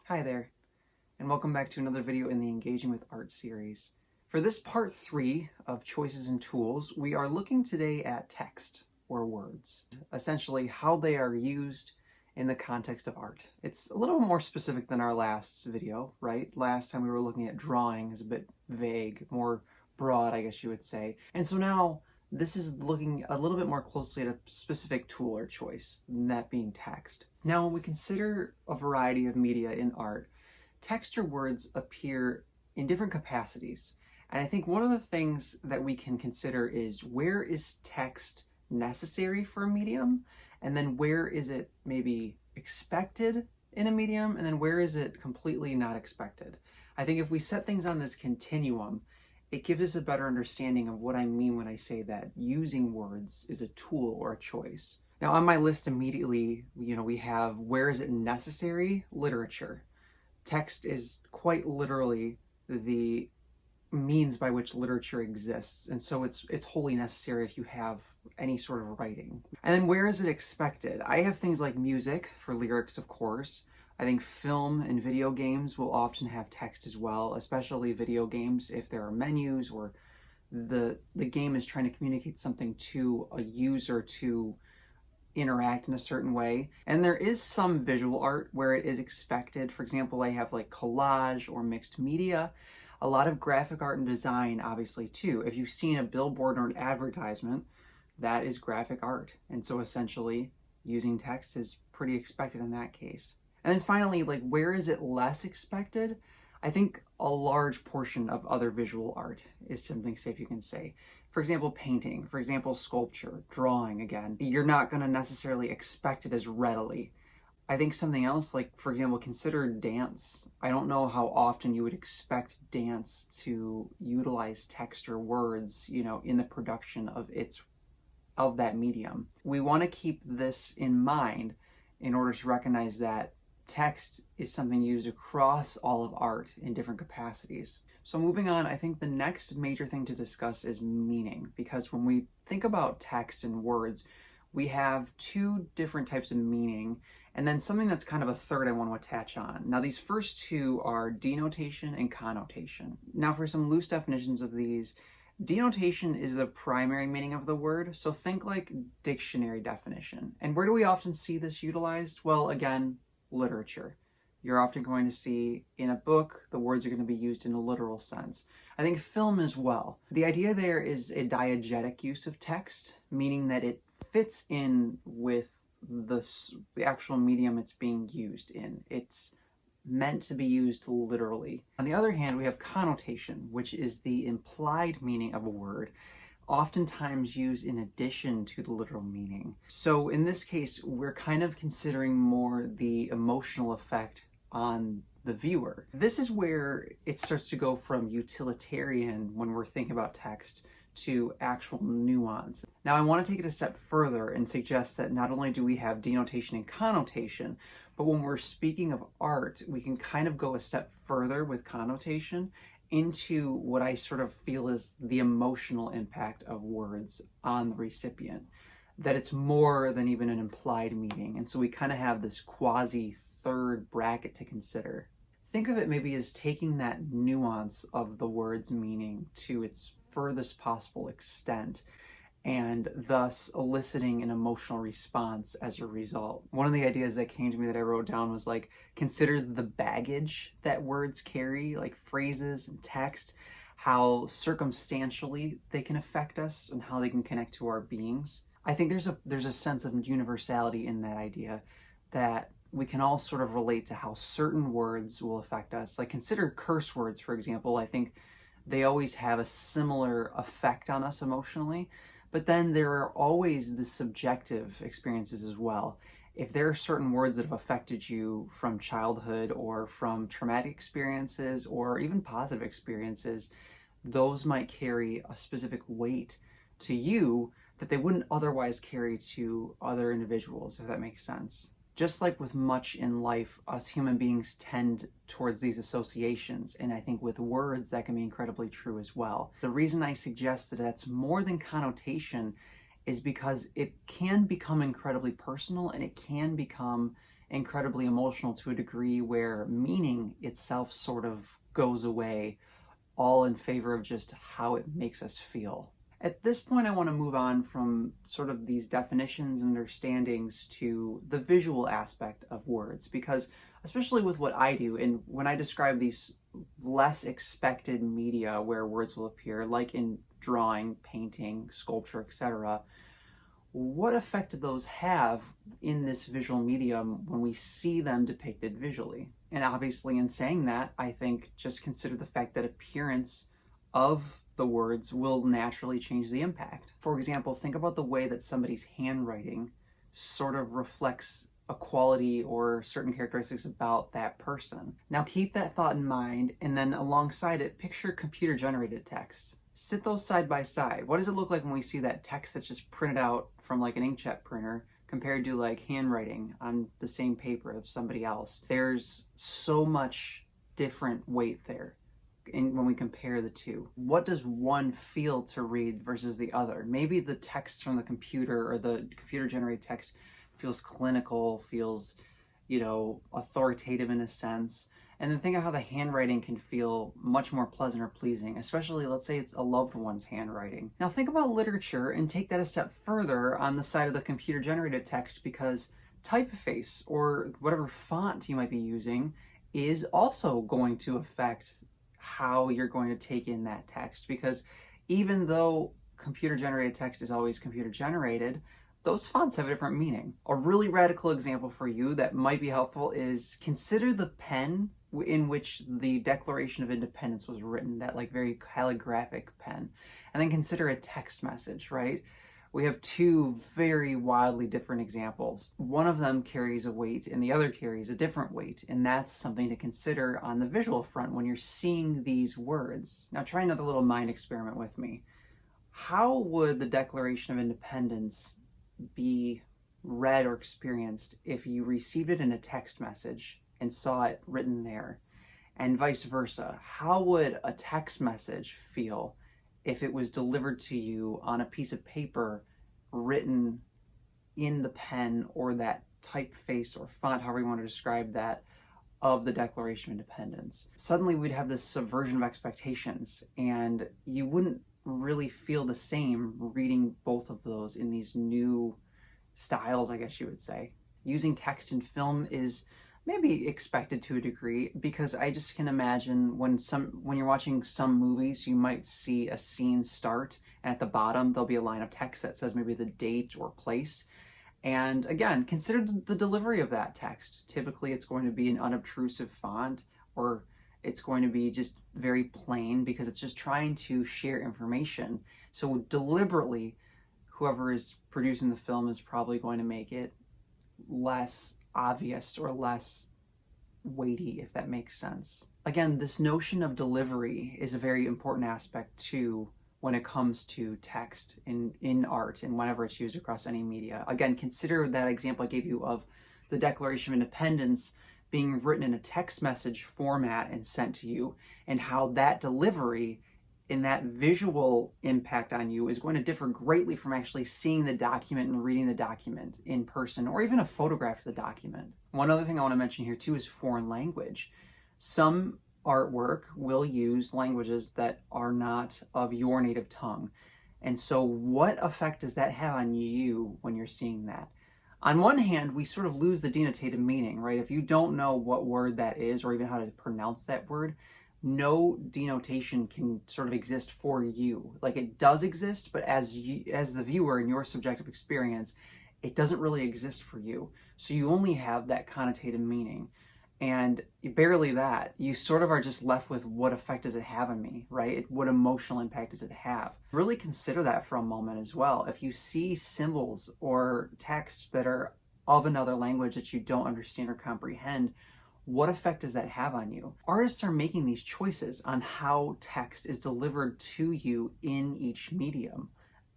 Hi there, and welcome back to another video in the Engaging with Art series. For this part 3 of Choices and Tools, we are looking today at text, or words, essentially how they are used in the context of art. It's a little more specific than our last video, right? Last time we were looking at drawing is a bit vague, more broad, I guess you would say. And so now this is looking a little bit more closely at a specific tool or choice, that being text. Now, when we consider a variety of media in art, text or words appear in different capacities. And I think one of the things that we can consider is, where is text necessary for a medium? And then where is it maybe expected in a medium? And then where is it completely not expected? I think if we set things on this continuum, it gives us a better understanding of what I mean when I say that using words is a tool or a choice. Now, on my list immediately, we have, where is it necessary? Literature. Text is quite literally the means by which literature exists, and so it's wholly necessary if you have any sort of writing. And then where is it expected? I have things like music for lyrics, of course. I think film and video games will often have text as well, especially video games if there are menus or the game is trying to communicate something to a user to interact in a certain way. And there is some visual art where it is expected. For example, I have like collage or mixed media. A lot of graphic art and design, obviously, too. If you've seen a billboard or an advertisement, that is graphic art. And so essentially, using text is pretty expected in that case. And then finally, like, where is it less expected? I think a large portion of other visual art is something safe you can say. For example, painting, for example, sculpture, drawing, again, you're not going to necessarily expect it as readily. I think something else, like, for example, consider dance. I don't know how often you would expect dance to utilize text or words, in the production of that medium. We want to keep this in mind in order to recognize that text is something used across all of art in different capacities. So moving on, I think the next major thing to discuss is meaning, because when we think about text and words, we have two different types of meaning, and then something that's kind of a third I want to attach on. Now, these first two are denotation and connotation. Now, for some loose definitions of these, denotation is the primary meaning of the word, so think like dictionary definition. And where do we often see this utilized? Well, again, literature. You're often going to see in a book, the words are going to be used in a literal sense. I think film as well. The idea there is a diegetic use of text, meaning that it fits in with the actual medium it's being used in. It's meant to be used literally. On the other hand, we have connotation, which is the implied meaning of a word, oftentimes used in addition to the literal meaning. So in this case, we're kind of considering more the emotional effect on the viewer. This is where it starts to go from utilitarian when we're thinking about text to actual nuance. Now, I want to take it a step further and suggest that not only do we have denotation and connotation, but when we're speaking of art, we can kind of go a step further with connotation into what I sort of feel is the emotional impact of words on the recipient, that it's more than even an implied meaning. And so we kind of have this quasi third bracket to consider. Think of it maybe as taking that nuance of the word's meaning to its furthest possible extent, and thus eliciting an emotional response as a result. One of the ideas that came to me that I wrote down was like, consider the baggage that words carry, like phrases and text, how circumstantially they can affect us and how they can connect to our beings. I think there's a sense of universality in that idea, that we can all sort of relate to how certain words will affect us. Like, consider curse words, for example. I think they always have a similar effect on us emotionally. But then there are always the subjective experiences as well. If there are certain words that have affected you from childhood or from traumatic experiences or even positive experiences, those might carry a specific weight to you that they wouldn't otherwise carry to other individuals, if that makes sense. Just like with much in life, us human beings tend towards these associations, and I think with words that can be incredibly true as well. The reason I suggest that that's more than connotation is because it can become incredibly personal, and it can become incredibly emotional to a degree where meaning itself sort of goes away, all in favor of just how it makes us feel. At this point, I want to move on from sort of these definitions and understandings to the visual aspect of words, because especially with what I do, and when I describe these less expected media where words will appear, like in drawing, painting, sculpture, etc., what effect do those have in this visual medium when we see them depicted visually? And obviously, in saying that, I think just consider the fact that appearance of the words will naturally change the impact. For example, think about the way that somebody's handwriting sort of reflects a quality or certain characteristics about that person. Now keep that thought in mind, and then alongside it, picture computer-generated text. Sit those side by side. What does it look like when we see that text that's just printed out from like an inkjet printer compared to like handwriting on the same paper of somebody else? There's so much different weight there when we compare the two. What does one feel to read versus the other? Maybe the text from the computer or the computer-generated text feels clinical, feels, authoritative in a sense. And then think of how the handwriting can feel much more pleasant or pleasing, especially let's say it's a loved one's handwriting. Now think about literature and take that a step further on the side of the computer-generated text, because typeface or whatever font you might be using is also going to affect how you're going to take in that text, because even though computer-generated text is always computer-generated, those fonts have a different meaning. A really radical example for you that might be helpful is consider the pen in which the Declaration of Independence was written, that like very calligraphic pen, and then consider a text message, right? We have two very wildly different examples. One of them carries a weight and the other carries a different weight, and that's something to consider on the visual front when you're seeing these words. Now try another little mind experiment with me. How would the Declaration of Independence be read or experienced if you received it in a text message and saw it written there, and vice versa? How would a text message feel if it was delivered to you on a piece of paper written in the pen or that typeface or font, however you want to describe that, of the Declaration of Independence? Suddenly we'd have this subversion of expectations, and you wouldn't really feel the same reading both of those in these new styles, I guess you would say. Using text in film is maybe expected to a degree, because I just can imagine when you're watching some movies, you might see a scene start and at the bottom there'll be a line of text that says maybe the date or place. And again, consider the delivery of that text. Typically it's going to be an unobtrusive font, or it's going to be just very plain because it's just trying to share information. So deliberately, whoever is producing the film is probably going to make it less obvious or less weighty, if that makes sense. Again, this notion of delivery is a very important aspect too when it comes to text in art and whenever it's used across any media. Again, consider that example I gave you of the Declaration of Independence being written in a text message format and sent to you, and how that delivery and that visual impact on you is going to differ greatly from actually seeing the document and reading the document in person, or even a photograph of the document. One other thing I want to mention here too is foreign language. Some artwork will use languages that are not of your native tongue. And so what effect does that have on you when you're seeing that? On one hand, we sort of lose the denotative meaning, right? If you don't know what word that is or even how to pronounce that word, no denotation can sort of exist for you. Like, it does exist, but as the viewer in your subjective experience, it doesn't really exist for you. So you only have that connotative meaning. And barely that. You sort of are just left with, what effect does it have on me, right? What emotional impact does it have? Really consider that for a moment as well. If you see symbols or text that are of another language that you don't understand or comprehend, what effect does that have on you? Artists are making these choices on how text is delivered to you in each medium.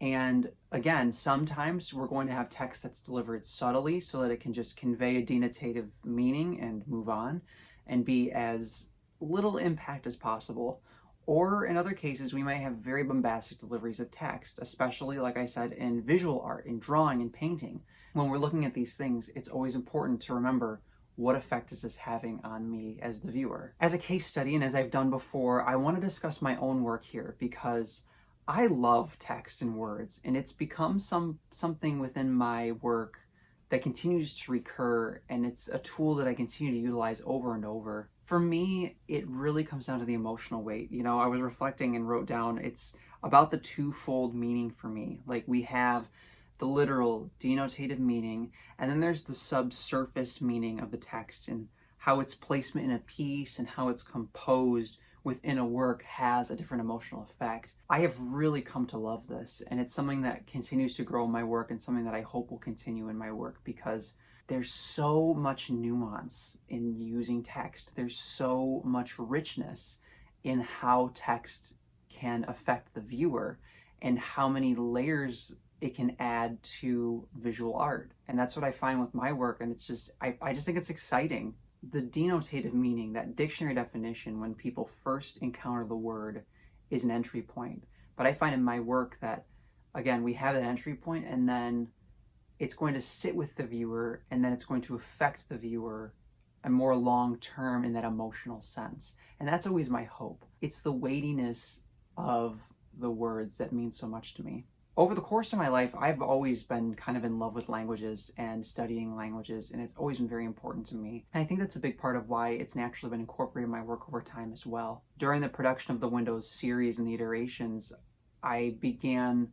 And again, sometimes we're going to have text that's delivered subtly so that it can just convey a denotative meaning and move on and be as little impact as possible. Or in other cases, we might have very bombastic deliveries of text, especially, like I said, in visual art, in drawing and painting. When we're looking at these things, it's always important to remember what effect is this having on me as the viewer? As a case study, and as I've done before, I want to discuss my own work here because I love text and words, and it's become something within my work that continues to recur, and it's a tool that I continue to utilize over and over. For me, it really comes down to the emotional weight. You know, I was reflecting and wrote down, it's about the twofold meaning for me. Like, we have the literal denotative meaning, and then there's the subsurface meaning of the text and how its placement in a piece and how it's composed within a work has a different emotional effect. I have really come to love this, and it's something that continues to grow in my work and something that I hope will continue in my work because there's so much nuance in using text. There's so much richness in how text can affect the viewer and how many layers it can add to visual art. And that's what I find with my work, and it's just, I just think it's exciting. The denotative meaning, that dictionary definition, when people first encounter the word, is an entry point. But I find in my work that, again, we have that entry point, and then it's going to sit with the viewer, and then it's going to affect the viewer and more long-term in that emotional sense. And that's always my hope. It's the weightiness of the words that means so much to me. Over the course of my life, I've always been kind of in love with languages and studying languages, and it's always been very important to me. And I think that's a big part of why it's naturally been incorporated in my work over time as well. During the production of the Windows series and the iterations, I began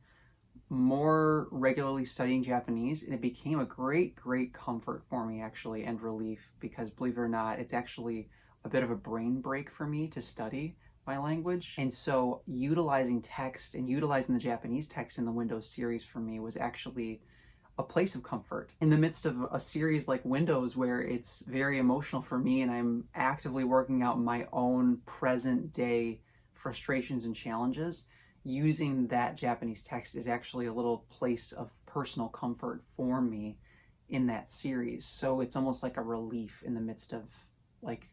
more regularly studying Japanese, and it became a great comfort for me, actually, and relief, because believe it or not, it's actually a bit of a brain break for me to study my language. And so utilizing text and utilizing the Japanese text in the Windows series for me was actually a place of comfort. In the midst of a series like Windows, where it's very emotional for me and I'm actively working out my own present day frustrations and challenges, using that Japanese text is actually a little place of personal comfort for me in that series. So it's almost like a relief in the midst of like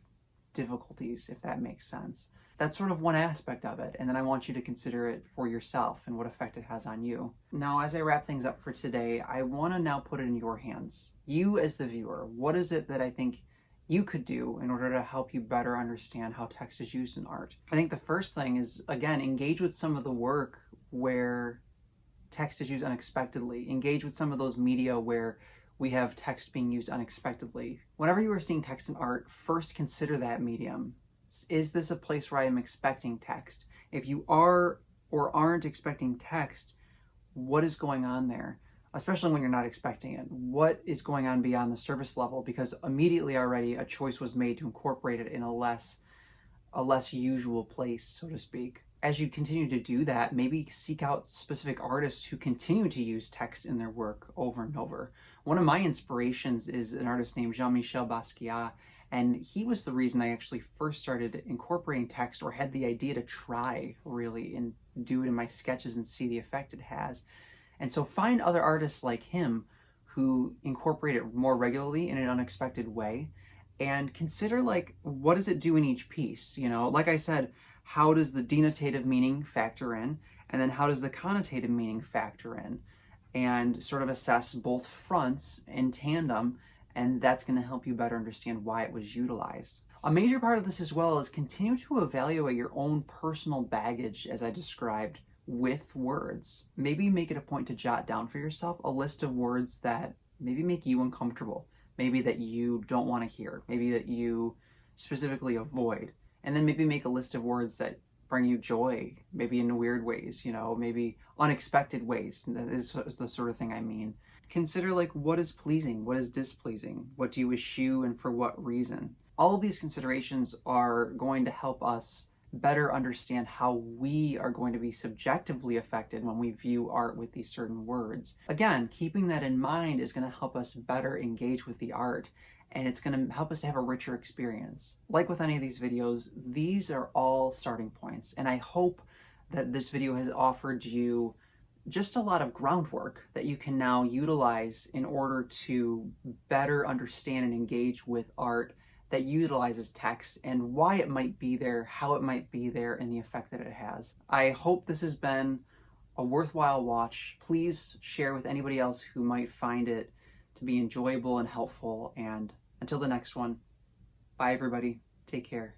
difficulties, if that makes sense. That's sort of one aspect of it, and then I want you to consider it for yourself and what effect it has on you. Now, as I wrap things up for today, I want to now put it in your hands. You as the viewer, what is it that I think you could do in order to help you better understand how text is used in art? I think the first thing is, again, engage with some of the work where text is used unexpectedly. Engage with some of those media where we have text being used unexpectedly. Whenever you are seeing text in art, first consider that medium. Is this a place where I am expecting text? If you are or aren't expecting text, what is going on there? Especially when you're not expecting it. What is going on beyond the surface level? Because immediately already a choice was made to incorporate it in a less usual place, so to speak. As you continue to do that, maybe seek out specific artists who continue to use text in their work over and over. One of my inspirations is an artist named Jean-Michel Basquiat, and he was the reason I actually first started incorporating text, or had the idea to try really and do it in my sketches and see the effect it has. And so find other artists like him who incorporate it more regularly in an unexpected way, and consider like, what does it do in each piece? You know, like I said, how does the denotative meaning factor in? And then how does the connotative meaning factor in? And sort of assess both fronts in tandem, and that's going to help you better understand why it was utilized. A major part of this as well is continue to evaluate your own personal baggage, as I described, with words. Maybe make it a point to jot down for yourself a list of words that maybe make you uncomfortable, maybe that you don't want to hear, maybe that you specifically avoid, and then maybe make a list of words that bring you joy, maybe in weird ways, you know, maybe unexpected ways. That is the sort of thing I mean. Consider like, what is pleasing, what is displeasing, what do you eschew, and for what reason. All of these considerations are going to help us better understand how we are going to be subjectively affected when we view art with these certain words. Again, keeping that in mind is going to help us better engage with the art, and it's going to help us to have a richer experience. Like with any of these videos, these are all starting points, and I hope that this video has offered you just a lot of groundwork that you can now utilize in order to better understand and engage with art that utilizes text and why it might be there, how it might be there, and the effect that it has. I hope this has been a worthwhile watch. Please share with anybody else who might find it to be enjoyable and helpful, and Until the next one, bye everybody. Take care.